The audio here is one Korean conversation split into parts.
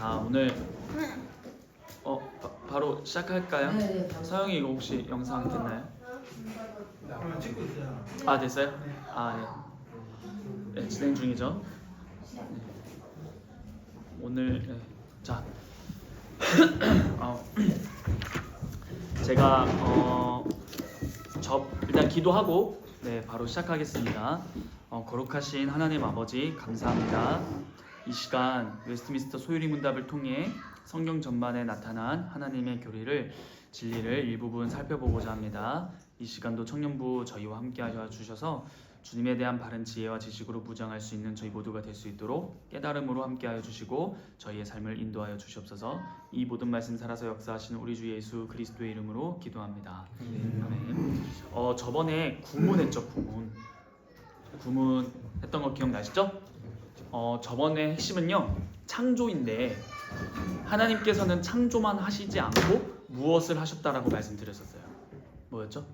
자, 오늘 바로 시작할까요? 네. 서영이 이거 혹시 영상 됐나요? 찍고 있어요. 아, 됐어요? 아, 네. 네, 진행 중이죠. 네. 오늘 자, 제가 일단 기도하고 바로 시작하겠습니다. 거룩하신 하나님 아버지 감사합니다. 이 시간 웨스트민스터 소유리 문답을 통해 성경 전반에 나타난 하나님의 교리를 진리를 일부분 살펴보고자 합니다. 이 시간도 청년부 저희와 함께 하여 주셔서 주님에 대한 바른 지혜와 지식으로 무장할 수 있는 저희 모두가 될 수 있도록 깨달음으로 함께 하여 주시고 저희의 삶을 인도하여 주시옵소서. 이 모든 말씀 살아서 역사하시는 우리 주 예수 그리스도의 이름으로 기도합니다. 아멘. 저번에 구문했죠. 구문 했던 거 기억나시죠? 저번에 핵심은요, 창조인데 하나님께서는 창조만 하시지 않고 무엇을 하셨다라고 말씀드렸었어요. 뭐였죠?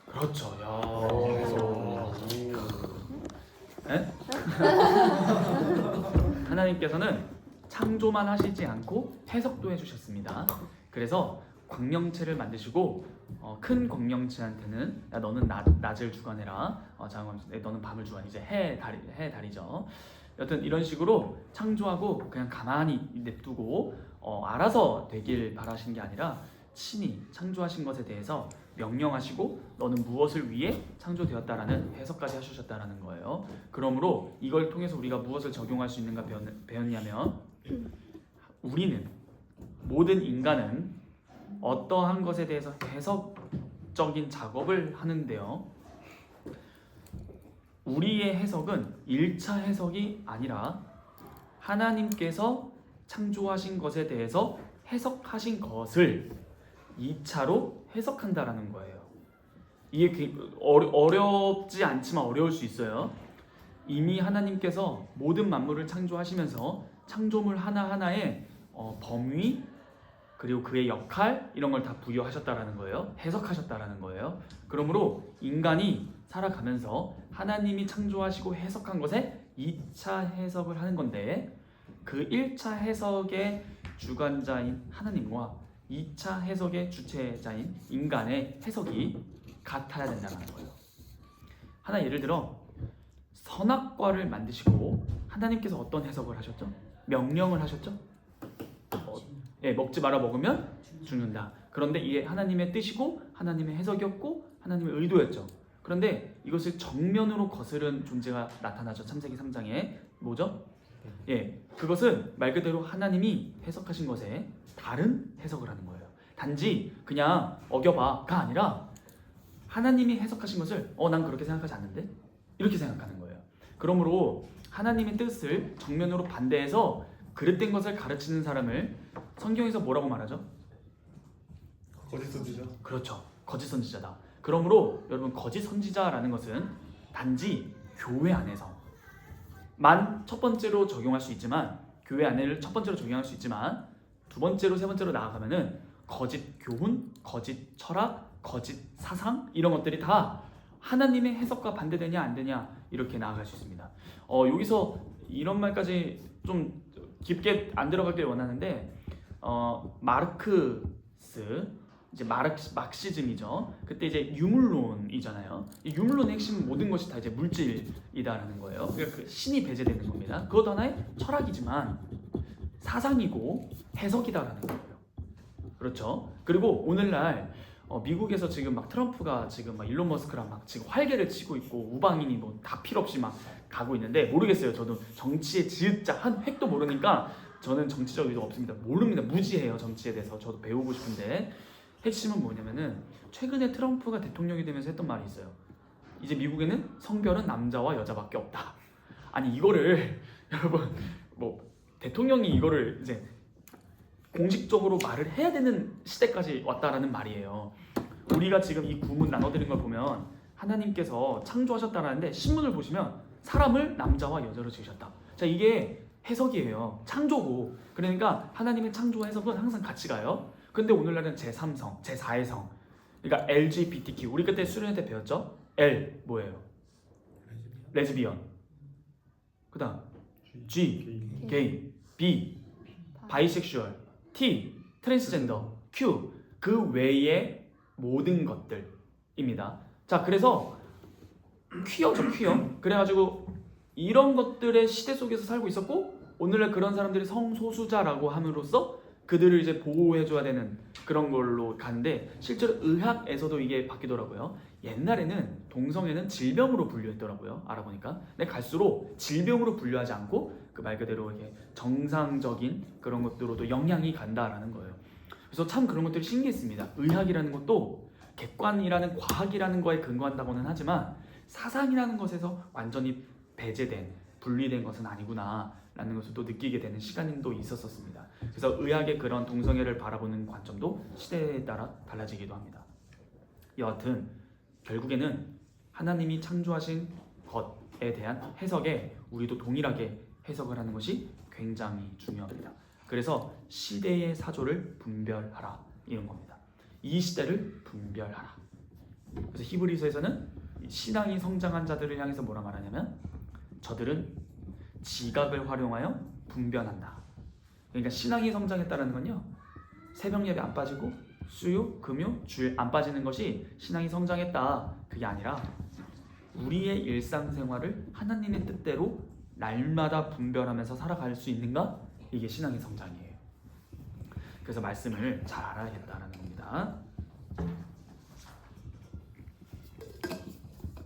그렇죠. 네? 하나님께서는 창조만 하시지 않고 해석도 해주셨습니다. 그래서 광명체를 만드시고 큰 광명체한테는 야, 너는 낮을 주관해라. 너는 밤을 주관. 이제 해 달이죠. 여튼 이런 식으로 창조하고 그냥 가만히 냅두고 알아서 되길 바라신 게 아니라 친히 창조하신 것에 대해서 명령하시고 너는 무엇을 위해 창조되었다라는 해석까지 해주셨다라는 거예요. 그러므로 이걸 통해서 우리가 무엇을 적용할 수 있는가 배웠냐면 우리는 모든 인간은 어떠한 것에 대해서 해석적인 작업을 하는데요. 우리의 해석은 1차 해석이 아니라 하나님께서 창조하신 것에 대해서 해석하신 것을 2차로 해석한다라는 거예요. 이게 어렵지 않지만 어려울 수 있어요. 이미 하나님께서 모든 만물을 창조하시면서 창조물 하나하나에 범위 그리고 그의 역할 이런 걸 다 부여하셨다라는 거예요. 해석하셨다라는 거예요. 그러므로 인간이 살아가면서 하나님이 창조하시고 해석한 것에 2차 해석을 하는 건데 그 1차 해석의 주관자인 하나님과 2차 해석의 주체자인 인간의 해석이 같아야 된다는 거예요. 하나 예를 들어 선악과를 만드시고 하나님께서 어떤 해석을 하셨죠? 명령을 하셨죠? 먹지 마라, 먹으면 죽는다. 그런데 이게 하나님의 뜻이고 하나님의 해석이었고 하나님의 의도였죠. 그런데 이것을 정면으로 거스른 존재가 나타나죠. 창세기 3장에 뭐죠? 그것은 말 그대로 하나님이 해석하신 것에 다른 해석을 하는 거예요. 단지 그냥 어겨봐가 아니라 하나님이 해석하신 것을 난 그렇게 생각하지 않는데 이렇게 생각하는 거예요. 그러므로 하나님의 뜻을 정면으로 반대해서 그릇된 것을 가르치는 사람을 성경에서 뭐라고 말하죠? 거짓 선지자. 그렇죠. 거짓 선지자다. 그러므로 여러분 거짓 선지자라는 것은 단지 교회 안에서만 첫 번째로 적용할 수 있지만 교회 안에를 첫 번째로 적용할 수 있지만 두 번째로 세 번째로 나아가면은 거짓 교훈, 거짓 철학, 거짓 사상 이런 것들이 다 하나님의 해석과 반대되냐 안 되냐 이렇게 나아갈 수 있습니다. 여기서 이런 말까지 좀 깊게 안 들어가길 원하는데 마르크스 이제 막시즘이죠. 그때 이제 유물론이잖아요. 이 유물론의 핵심은 모든 것이 다 이제 물질이다라는 거예요. 그러니까 그 신이 배제되는 겁니다. 그것도 하나의 철학이지만 사상이고 해석이다라는 거예요. 그렇죠. 그리고 오늘날 미국에서 지금 막 트럼프가 지금 막 일론 머스크랑 막 지금 활개를 치고 있고 우방인이 뭐 다 필요 없이 막 가고 있는데 모르겠어요. 저도 정치의 지읒자 한 획도 모르니까 저는 정치적 의도가 없습니다. 모릅니다. 무지해요. 정치에 대해서. 저도 배우고 싶은데 핵심은 뭐냐면은 최근에 트럼프가 대통령이 되면서 했던 말이 있어요. 이제 미국에는 성별은 남자와 여자밖에 없다. 아니 이거를 여러분 뭐 대통령이 이거를 이제 공식적으로 말을 해야 되는 시대까지 왔다라는 말이에요. 우리가 지금 이 구문 나눠드린 걸 보면 하나님께서 창조하셨다라는데 신문을 보시면 사람을 남자와 여자로 지으셨다. 자, 이게 해석이에요. 창조고. 그러니까 하나님의 창조와 해석은 항상 같이 가요. 근데 오늘날은 제3성, 제4의 성. 그러니까 LGBTQ. 우리 그때 수련회 때 배웠죠? L 뭐예요? 레즈비언. 그다음 G 게이. B 바이섹슈얼, T, 트랜스젠더, Q 그 외의 모든 것들입니다. 자, 그래서 퀴어죠, 퀴어. 그래가지고 이런 것들의 시대 속에서 살고 있었고 오늘날 그런 사람들이 성소수자라고 함으로써 그들을 이제 보호해줘야 되는 그런 걸로 가는데 실제로 의학에서도 이게 바뀌더라고요. 옛날에는 동성애는 질병으로 분류했더라고요. 알아보니까. 근데 갈수록 질병으로 분류하지 않고 그 말 그대로 이게 정상적인 그런 것들로도 영향이 간다라는 거예요. 그래서 참 그런 것들이 신기했습니다. 의학이라는 것도 객관이라는 과학이라는 거에 근거한다고는 하지만 사상이라는 것에서 완전히 배제된 분리된 것은 아니구나 라는 것을 또 느끼게 되는 시간도 있었습니다. 그래서 의학의 그런 동성애를 바라보는 관점도 시대에 따라 달라지기도 합니다. 여하튼 결국에는 하나님이 창조하신 것에 대한 해석에 우리도 동일하게 해석을 하는 것이 굉장히 중요합니다. 그래서 시대의 사조를 분별하라 이런 겁니다. 이 시대를 분별하라. 그래서 히브리서에서는 신앙이 성장한 자들을 향해서 뭐라 말하냐면 저들은 지각을 활용하여 분별한다. 그러니까 신앙이 성장했다는 건요, 새벽 예배 안 빠지고 수요, 금요, 주일 안 빠지는 것이 신앙이 성장했다 그게 아니라 우리의 일상생활을 하나님의 뜻대로 날마다 분별하면서 살아갈 수 있는가? 이게 신앙의 성장이에요. 그래서 말씀을 잘 알아야겠다라는 겁니다.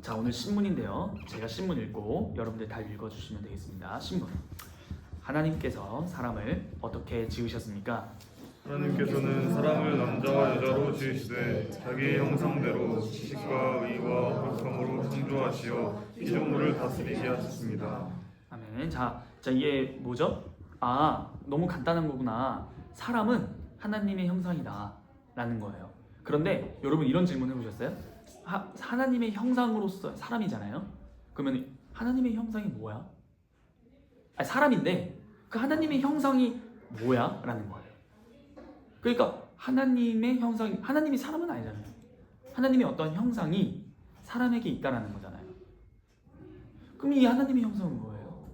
자, 오늘 신문인데요. 제가 신문 읽고 여러분들 다 읽어주시면 되겠습니다. 신문. 하나님께서 사람을 어떻게 지으셨습니까? 하나님께서는 사람을 남자와 여자로 지으시되 자기의 형상대로 지식과 의와 거룩함으로 창조하시어 피조물을 다스리게 하셨습니다. 아멘. 자, 이게 뭐죠? 아, 너무 간단한 거구나. 사람은 하나님의 형상이다 라는 거예요. 그런데 여러분 이런 질문 해보셨어요? 하나님의 형상으로서 사람이잖아요. 그러면 하나님의 형상이 뭐야? 아니, 사람인데 그 하나님의 형상이 뭐야? 라는 거예요. 그러니까 하나님의 형상이, 하나님이 사람은 아니잖아요. 하나님의 어떤 형상이 사람에게 있다라는 거잖아요. 그럼 이 하나님의 형상은 뭐예요?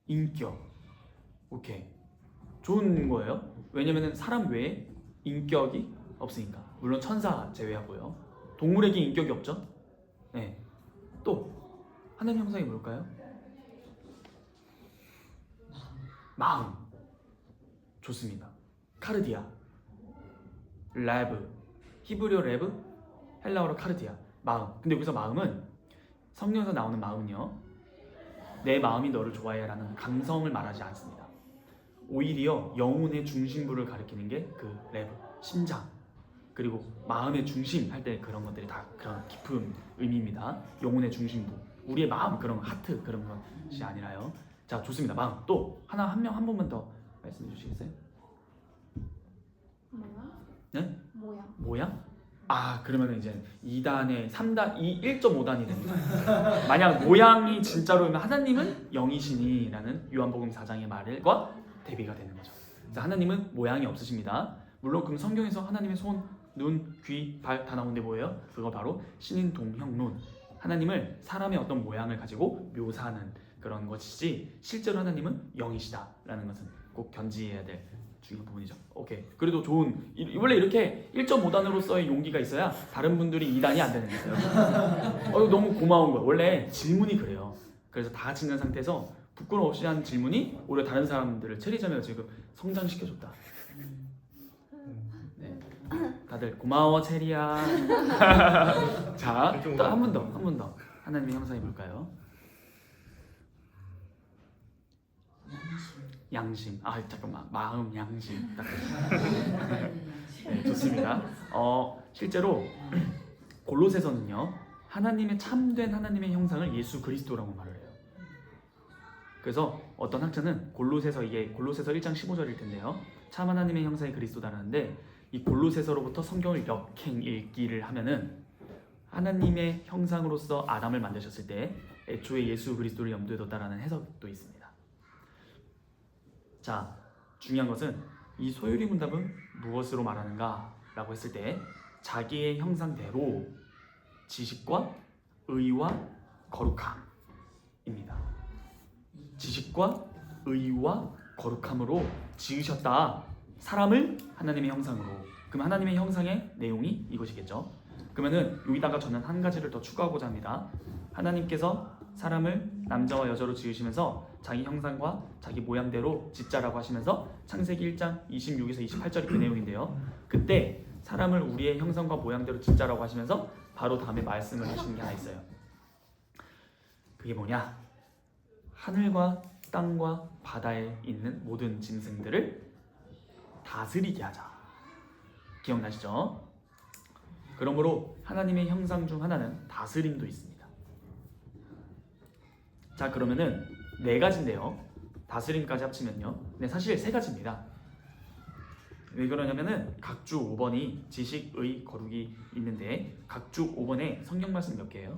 인격. 오케이. 좋은 거예요. 왜냐면 사람 외에 인격이 없으니까. 물론 천사 제외하고요. 동물에게 인격이 없죠. 네. 또 하나님 형상이 뭘까요? 마음. 좋습니다. 카르디아, 레브, 히브리어 레브, 헬라어로 카르디아, 마음. 근데 여기서 마음은 성경에서 나오는 마음은요, 내 마음이 너를 좋아해라는 감성을 말하지 않습니다. 오히려 영혼의 중심부를 가리키는 게 그 레브, 심장, 그리고 마음의 중심 할 때 그런 것들이 다 그런 깊은 의미입니다. 영혼의 중심부, 우리의 마음, 그런 하트 그런 것이 아니라요. 자, 좋습니다. 마음. 또 한 번만 더 말씀해 주시겠어요? 모양? 네? 모양? 아, 그러면 이제 2단에 3단, 1.5단이 됩니다. 만약 모양이 진짜로 하나님은 영이시니라는 요한복음 4장의 말과 대비가 되는 거죠. 그래서 하나님은 모양이 없으십니다. 물론 그럼 성경에서 하나님의 손, 눈, 귀, 발 다 나오는데 뭐예요? 그거 바로 신인동형론. 하나님을 사람의 어떤 모양을 가지고 묘사하는 그런 것이지 실제로 하나님은 영이시다라는 것은 꼭 견지해야 될 중요한 부분이죠. 오케이. 그래도 좋은, 원래 이렇게 1.5단으로서의 용기가 있어야 다른 분들이 2단이 안 되는 거예요. 너무 고마운 거예요. 원래 질문이 그래요. 그래서 다 같이 있는 상태에서 부끄러움 없이 한 질문이 오히려 다른 사람들을 체리자매가 지금 성장시켜줬다. 네. 다들 고마워 체리야. 자, 또 한 번 더. 하나님의 형상이 뭘까요? 양심. 아, 잠깐만. 마음, 양심. 네, 좋습니다. 실제로 골로새서는요, 하나님의 참된 하나님의 형상을 예수 그리스도라고 말을 해요. 그래서 어떤 학자는 골로새서 1장 15절일 텐데요. 참 하나님의 형상이 그리스도다라는데 이 골로새서로부터 성경을 역행 읽기를 하면은 하나님의 형상으로서 아담을 만드셨을 때 애초에 예수 그리스도를 염두에 뒀다라는 해석도 있습니다. 자, 중요한 것은 이 소유리 문답은 무엇으로 말하는가 라고 했을 때 자기의 형상대로 지식과 의와 거룩함입니다. 지식과 의와 거룩함으로 지으셨다. 사람을 하나님의 형상으로. 그럼 하나님의 형상의 내용이 이것이겠죠. 그러면은 여기다가 저는 한 가지를 더 추가하고자 합니다. 하나님께서 사람을 남자와 여자로 지으시면서 자기 형상과 자기 모양대로 짓자라고 하시면서 창세기 1장 26에서 28절이 그 내용인데요. 그때 사람을 우리의 형상과 모양대로 짓자라고 하시면서 바로 다음에 말씀을 하시는 게 하나 있어요. 그게 뭐냐? 하늘과 땅과 바다에 있는 모든 짐승들을 다스리게 하자. 기억나시죠? 그러므로 하나님의 형상 중 하나는 다스림도 있습니다. 자, 그러면은 네 가지인데요. 다스림까지 합치면요. 네, 사실 세 가지입니다. 왜 그러냐면은 각주 5번이 지식, 의, 거룩이 있는데 각주 5번에 성경 말씀 몇 개예요?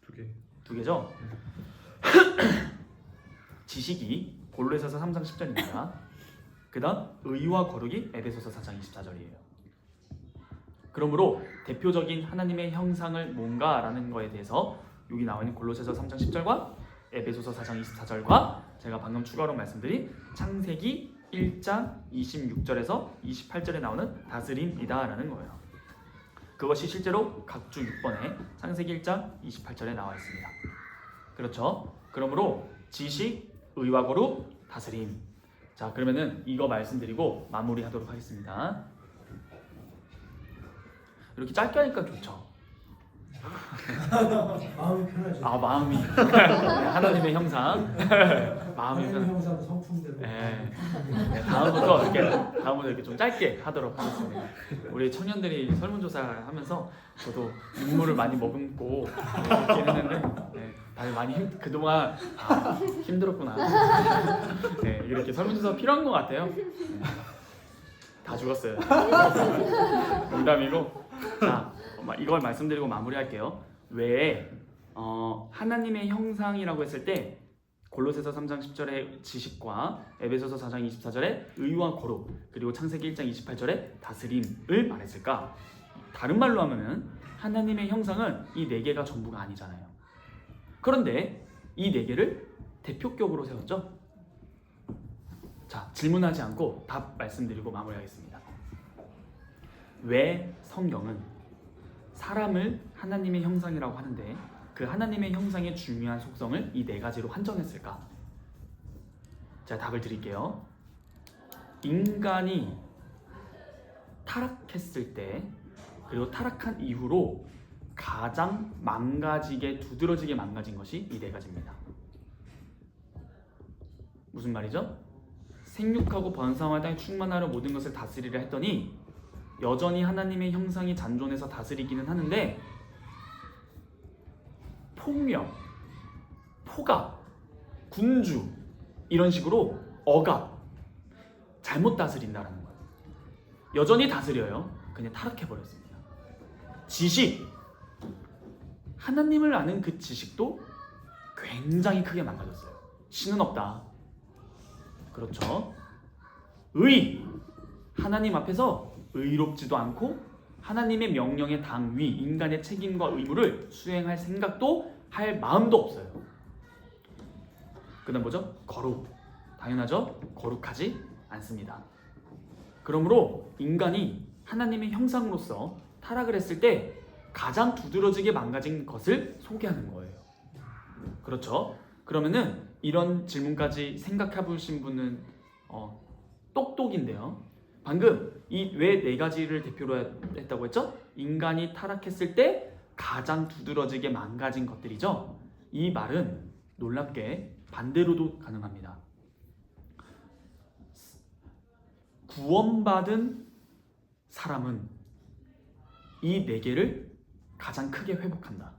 2개. 2개죠? 지식이 골로새서 3장 10절입니다. 그 다음 의와 거룩이 에베소서 4장 24절이에요. 그러므로 대표적인 하나님의 형상을 뭔가라는 거에 대해서 여기 나와 있는 골로새서 3장 10절과 에베소서 4장 24절과 제가 방금 추가로 말씀드린 창세기 1장 26절에서 28절에 나오는 다스림이다라는 거예요. 그것이 실제로 각주 6번에 창세기 1장 28절에 나와 있습니다. 그렇죠? 그러므로 지식, 의와 거룩, 다스림. 자, 그러면은 이거 말씀드리고 마무리하도록 하겠습니다. 이렇게 짧게 하니까 좋죠. 마음이 편하죠. 아, 마음이 하나님의 형상. 마음이 하나님 편. 형상 성품대로. 네, 다음부터 이렇게 좀 짧게 하도록 하겠습니다. 우리 청년들이 설문조사하면서 저도 눈물을 많이 머금고 있긴 했는데 다들 많이 그동안 힘들었구나. 네, 이렇게 설문조사 필요한 것 같아요. 네, 다 죽었어요. 농담이고. 자, 이걸 말씀드리고 마무리할게요. 왜 하나님의 형상이라고 했을 때 골로새서 3장 10절의 지식과 에베소서 4장 24절의 의와 거룩, 그리고 창세기 1장 28절의 다스림을 말했을까? 다른 말로 하면은 하나님의 형상은 이 네 개가 전부가 아니잖아요. 그런데 이 네 개를 대표격으로 세웠죠. 자, 질문하지 않고 답 말씀드리고 마무리하겠습니다. 왜 성경은 사람을 하나님의 형상이라고 하는데 그 하나님의 형상의 중요한 속성을 이 네 가지로 한정했을까? 제가 답을 드릴게요. 인간이 타락했을 때, 그리고 타락한 이후로 가장 망가지게, 두드러지게 망가진 것이 이 네 가지입니다. 무슨 말이죠? 생육하고 번성할 땅에 충만하려 모든 것을 다스리려 했더니 여전히 하나님의 형상이 잔존해서 다스리기는 하는데 폭력, 포갑, 군주 이런 식으로 억압, 잘못 다스린다라는 거예요. 여전히 다스려요. 그냥 타락해버렸습니다. 지식, 하나님을 아는 그 지식도 굉장히 크게 망가졌어요. 신은 없다. 그렇죠. 의, 하나님 앞에서 의롭지도 않고 하나님의 명령의 당위, 인간의 책임과 의무를 수행할 생각도 할 마음도 없어요. 그 다음 뭐죠? 거룩. 당연하죠? 거룩하지 않습니다. 그러므로 인간이 하나님의 형상으로서 타락을 했을 때 가장 두드러지게 망가진 것을 소개하는 거예요. 그렇죠? 그러면은 이런 질문까지 생각해 보신 분은 똑똑인데요. 방금 이 왜 네 가지를 대표로 했다고 했죠? 인간이 타락했을 때 가장 두드러지게 망가진 것들이죠. 이 말은 놀랍게 반대로도 가능합니다. 구원받은 사람은 이 네 개를 가장 크게 회복한다.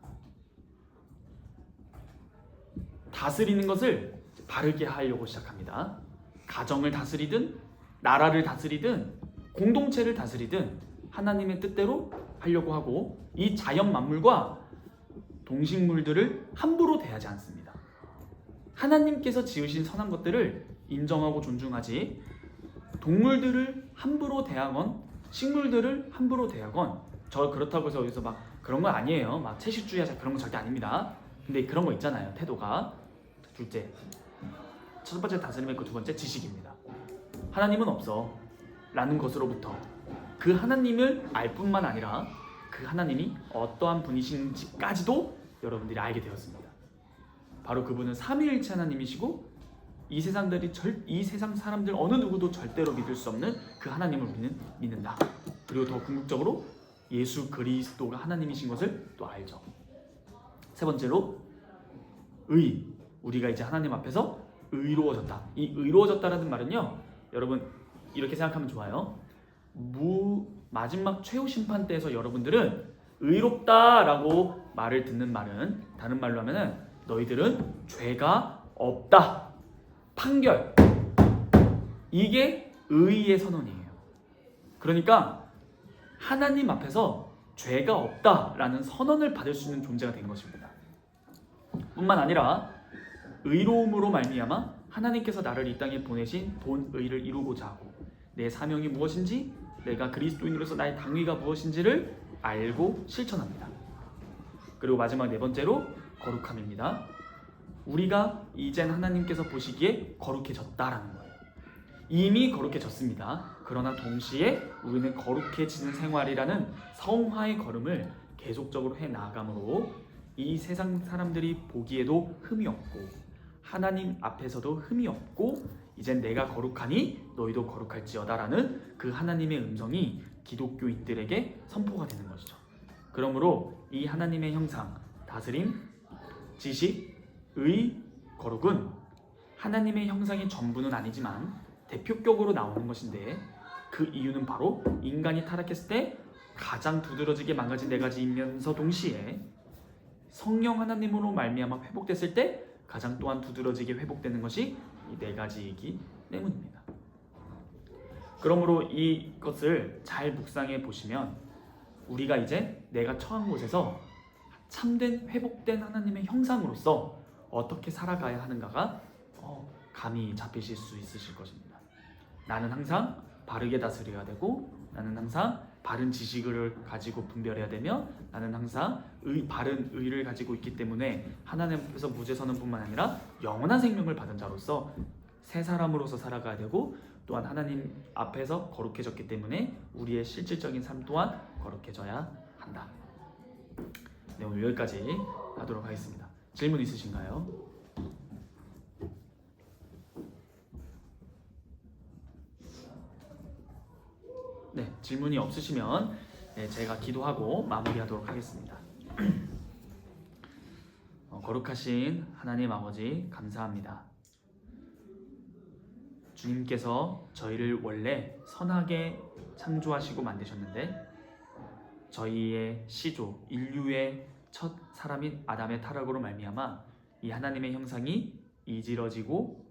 다스리는 것을 바르게 하려고 시작합니다. 가정을 다스리든 나라를 다스리든 공동체를 다스리든 하나님의 뜻대로 하려고 하고 이 자연 만물과 동식물들을 함부로 대하지 않습니다. 하나님께서 지으신 선한 것들을 인정하고 존중하지 동물들을 함부로 대하건 식물들을 함부로 대하건 저 그렇다고 해서 여기서 막 그런 건 아니에요. 막 채식주의자 그런 거 절대 아닙니다. 근데 그런 거 있잖아요. 태도가. 둘째, 첫 번째 다스림의 그 두 번째 지식입니다. 하나님은 없어 라는 것으로부터 그 하나님을 알 뿐만 아니라 그 하나님이 어떠한 분이신지까지도 여러분들이 알게 되었습니다. 바로 그분은 삼위일체 하나님이시고 이 세상 사람들 어느 누구도 절대로 믿을 수 없는 그 하나님을 우리는 믿는다. 그리고 더 궁극적으로 예수 그리스도가 하나님이신 것을 또 알죠. 세 번째로 우리가 이제 하나님 앞에서 의로워졌다. 이 의로워졌다라는 말은요, 여러분 이렇게 생각하면 좋아요. 마지막 최후 심판 때에서 여러분들은 의롭다라고 말을 듣는 말은 다른 말로 하면은 너희들은 죄가 없다. 판결. 이게 의의 선언이에요. 그러니까 하나님 앞에서 죄가 없다라는 선언을 받을 수 있는 존재가 된 것입니다. 뿐만 아니라 의로움으로 말미암아 하나님께서 나를 이 땅에 보내신 본의를 이루고자 하고 내 사명이 무엇인지 내가 그리스도인으로서 나의 당위가 무엇인지를 알고 실천합니다. 그리고 마지막 네 번째로 거룩함입니다. 우리가 이젠 하나님께서 보시기에 거룩해졌다라는 거예요. 이미 거룩해졌습니다. 그러나 동시에 우리는 거룩해지는 생활이라는 성화의 걸음을 계속적으로 해나가므로 이 세상 사람들이 보기에도 흠이 없고 하나님 앞에서도 흠이 없고 이젠 내가 거룩하니 너희도 거룩할지어다라는 그 하나님의 음성이 기독교인들에게 선포가 되는 것이죠. 그러므로 이 하나님의 형상, 다스림, 지식, 의, 거룩은 하나님의 형상의 전부는 아니지만 대표격으로 나오는 것인데 그 이유는 바로 인간이 타락했을 때 가장 두드러지게 망가진 네 가지이면서 동시에 성령 하나님으로 말미암아 회복됐을 때 가장 또한 두드러지게 회복되는 것이 이 네 가지이기 때문입니다. 그러므로 이것을 잘 묵상해 보시면 우리가 이제 내가 처한 곳에서 참된 회복된 하나님의 형상으로서 어떻게 살아가야 하는가가 감이 잡히실 수 있으실 것입니다. 나는 항상 바르게 다스려야 되고 나는 항상 바른 지식을 가지고 분별해야 되며 나는 항상 바른 의를 가지고 있기 때문에 하나님 앞에서 무죄선언 뿐만 아니라 영원한 생명을 받은 자로서 새 사람으로서 살아가야 되고 또한 하나님 앞에서 거룩해졌기 때문에 우리의 실질적인 삶 또한 거룩해져야 한다. 네, 오늘 여기까지 하도록 하겠습니다. 질문 있으신가요? 네, 질문이 없으시면 제가 기도하고 마무리하도록 하겠습니다. 거룩하신 하나님 아버지 감사합니다. 주님께서 저희를 원래 선하게 창조하시고 만드셨는데 저희의 시조, 인류의 첫 사람인 아담의 타락으로 말미암아 이 하나님의 형상이 이지러지고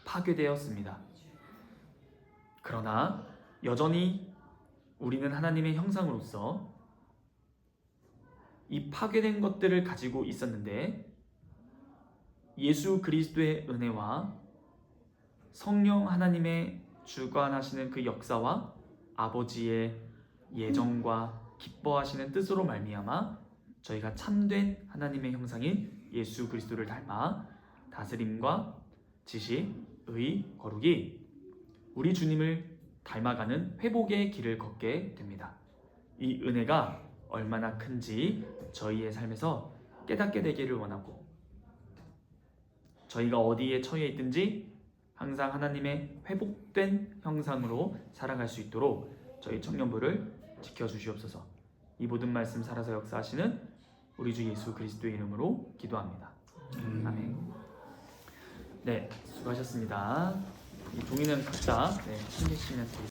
파괴되었습니다. 그러나 여전히 우리는 하나님의 형상으로서 이 파괴된 것들을 가지고 있었는데 예수 그리스도의 은혜와 성령 하나님의 주관하시는 그 역사와 아버지의 예정과 기뻐하시는 뜻으로 말미암아 저희가 참된 하나님의 형상인 예수 그리스도를 닮아 다스림과 지식, 의, 거룩이 우리 주님을 닮아가는 회복의 길을 걷게 됩니다. 이 은혜가 얼마나 큰지 저희의 삶에서 깨닫게 되기를 원하고 저희가 어디에 처해 있든지 항상 하나님의 회복된 형상으로 살아갈 수 있도록 저희 청년부를 지켜주시옵소서. 이 모든 말씀 살아서 역사하시는 우리 주 예수 그리스도의 이름으로 기도합니다. 아멘. 네, 수고하셨습니다. 이 종이는 각자 챙기시면 되겠습니다.